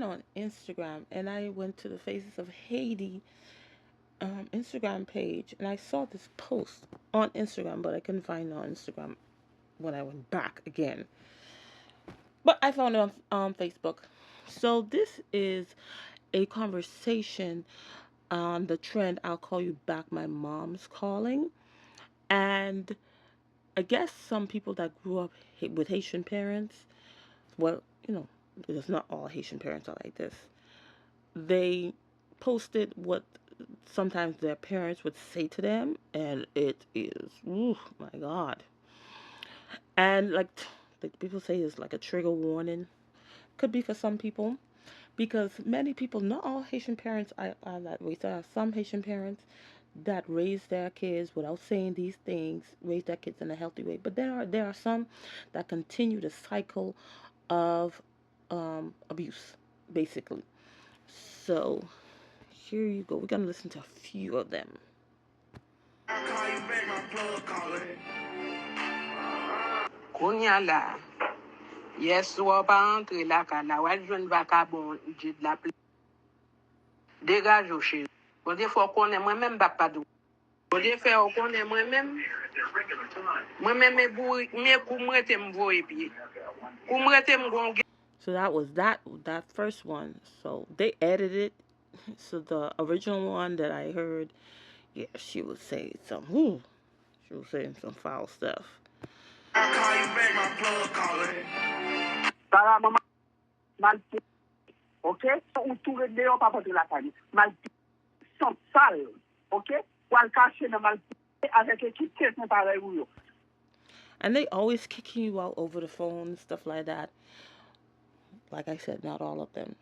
on Instagram and I went to the Faces of Haiti Instagram page and I saw this post on Instagram, but I couldn't find it on Instagram when I went back again. But I found it on Facebook. So this is a conversation on the trend I'll call you back, my mom's calling. And I guess some people that grew up with Haitian parents, well, it's not all Haitian parents are like this. They posted what sometimes their parents would say to them, and it is, oh my God. And like people say, it's like a trigger warning. Could be for some people, because many people, not all Haitian parents are that way. There are some Haitian parents that raise their kids without saying these things, raise their kids in a healthy way. But there are some that continue the cycle of abuse, basically. So here you go. We're gonna listen to a few of them. Kounya yes, ou pa entre la kala, ou jwen vagabond, di de la pli. Dégage ou chez. Bon, des fois, qu'on est moi-même, pas de. Bon, des fois, qu'on est moi-même, So that was that first one. So they edited it. So the original one that I heard, yeah, she was saying some, she was saying some foul stuff. I call you back, my plug calling. Para mama mal okay? Ou tout le dehors pas porter la caille. Mal sont sales, okay? Ou al cacher dans mal avec équipe qui est pareil ou yo. And they always kicking you out over the phone and stuff like that. Like I said, not all of them.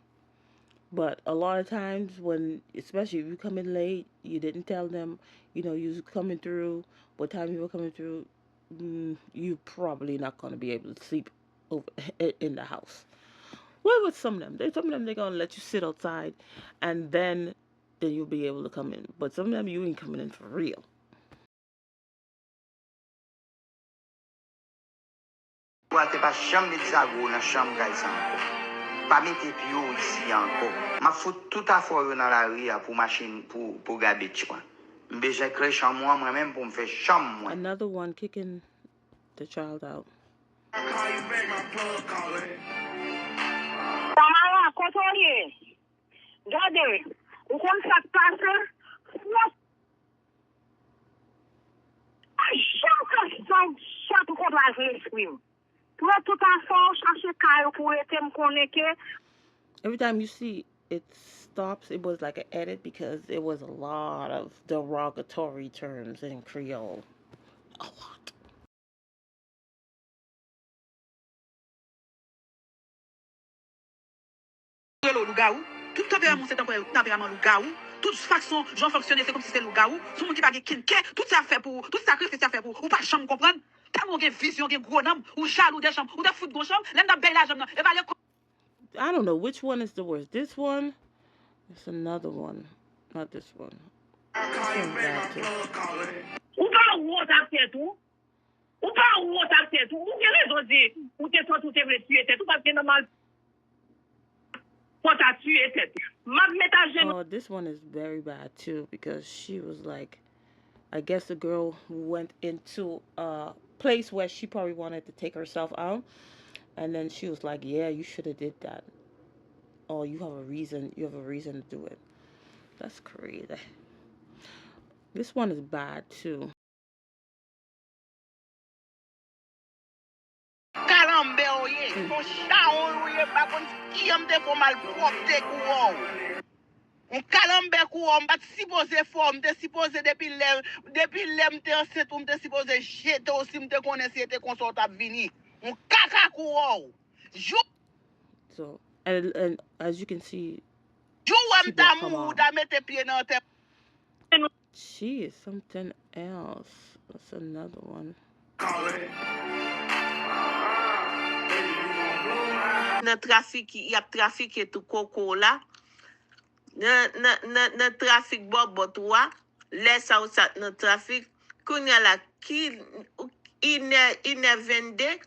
But a lot of times when, especially if you come in late, you didn't tell them, you was coming through, what time you were coming through, you probably not going to be able to sleep over in the house. Well, with some of them, they're going to let you sit outside and then you'll be able to come in. But some of them, you ain't coming in for real. Pa mette piyo isi anko. Ma foute tout a fòre nan la ria pou machin pou gabet kwa. Mbeje kre chan mwen mwen men pou mfe chan mwen. Another one kicking the child out. Tamara, kotonye. Gade, ou kon sak pase? A chan ka chan pou kon la esprim. Every time you see it stops, it was like an edit because it was a lot of derogatory terms in Creole. A lot. Tout tempérament, c'est un tempérament loup-garou. Toute façon, j'en fonctionner, c'est comme si c'était loup-garou. Tout le monde qui va gagner, tout ça fait pour, tout sacrifice ça fait pour, ou pas de chambre comprendre. Tellement de vision, de gros nom, ou jaloux des chambres, ou de foot de chambre, l'aime de belle la jambe. I don't know which one is the worst. This one, it's another one, not this one. Ou pas ou ta tête ou pas ou ta tête ou bien raison dire ou t'es toi tout est vrai tuer tête ou parce que normal. Oh, this one is very bad too because she was like, I guess the girl went into a place where she probably wanted to take herself out, and then she was like, "Yeah, you should have did that. Oh, you have a reason. You have a reason to do it." That's crazy. This one is bad too. Calambe oye, ton chaon oye pa kon ki am te fò mal propte kou. On calambe kou on bat supposé forme, te supposé depuis lem te enceinte, on te supposé jeter aussi me te connaissé te consortable vini. On kaka kou. So, and as you can see, she is something else. That's another one. Na trafic, y a trafiqué tout coco là. Na trafic bobotoa, laisse ça na trafic. Kounya la ki ine vende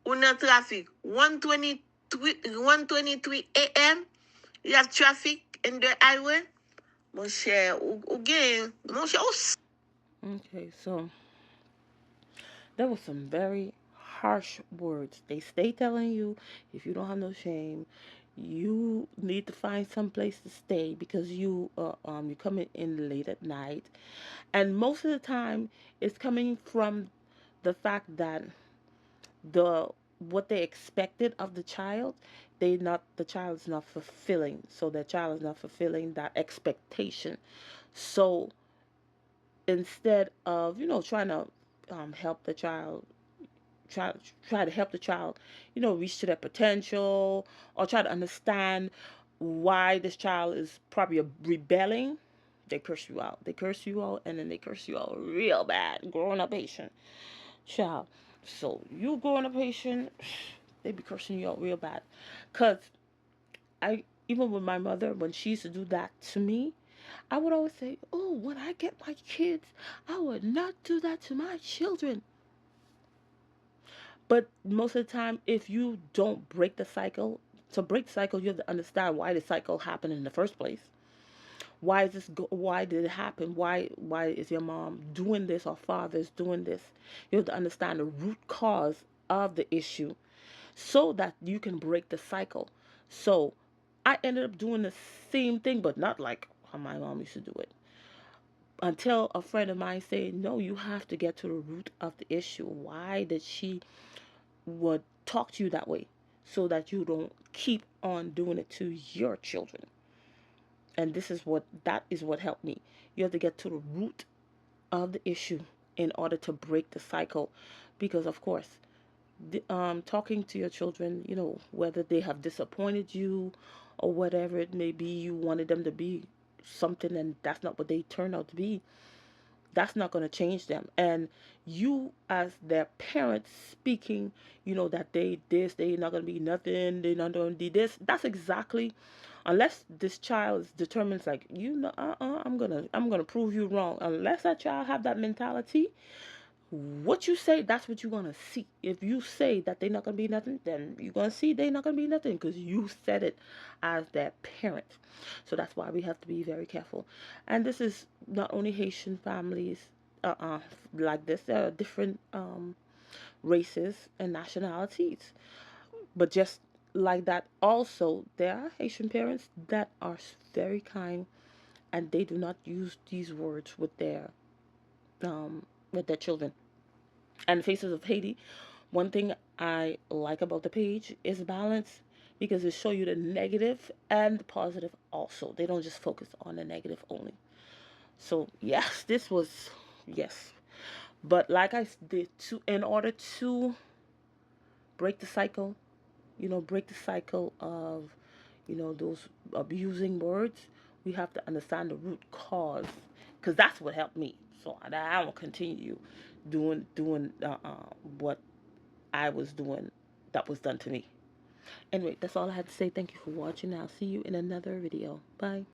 ou na trafic 123 AM You have traffic in the highway. Mon cher, ou gen, mon cher, Okay, so there was some very harsh words. They stay telling you if you don't have no shame, you need to find some place to stay because you coming in late at night, and most of the time it's coming from the fact that the what they expected of the child, the child is not fulfilling, so the child is not fulfilling that expectation. So instead of trying to help the child, try try to help the child, reach to their potential, or try to understand why this child is probably rebelling, they curse you out. They curse you out, and then they curse you out real bad. Growing up Haitian child, so you growing up Haitian, they be cursing you out real bad. Cause I even with my mother, when she used to do that to me, I would always say, "Oh, when I get my kids, I would not do that to my children." But most of the time, if you don't break the cycle, to break the cycle, you have to understand why the cycle happened in the first place. Why did it happen? Why is your mom doing this or father's doing this? You have to understand the root cause of the issue so that you can break the cycle. So I ended up doing the same thing, but not like how my mom used to do it. Until a friend of mine said, no, you have to get to the root of the issue. Why did she would talk to you that way so that you don't keep on doing it to your children? And that is what helped me. You have to get to the root of the issue in order to break the cycle, because of course talking to your children, whether they have disappointed you or whatever it may be, you wanted them to be something and that's not what they turn out to be, that's not going to change them. And you as their parents speaking, that they're not going to be nothing, they're not going to be this, that's exactly, unless this child is determined, like, I'm gonna prove you wrong. Unless that child have that mentality, what you say, that's what you're gonna see. If you say that they're not gonna be nothing, then you're gonna see they're not gonna be nothing because you said it as their parent. So that's why we have to be very careful. And this is not only Haitian families like this. There are different races and nationalities, but just like that, also there are Haitian parents that are very kind, and they do not use these words um, with their children. And Faces of Haiti, one thing I like about the page is balance, because it show you the negative and the positive also. They don't just focus on the negative only. So yes, this was, yes. But like I did, to in order to break the cycle, break the cycle of, those abusing words, we have to understand the root cause, because that's what helped me. So I will continue doing what I was doing that was done to me. Anyway, that's all I had to say. Thank you for watching. I'll see you in another video. Bye.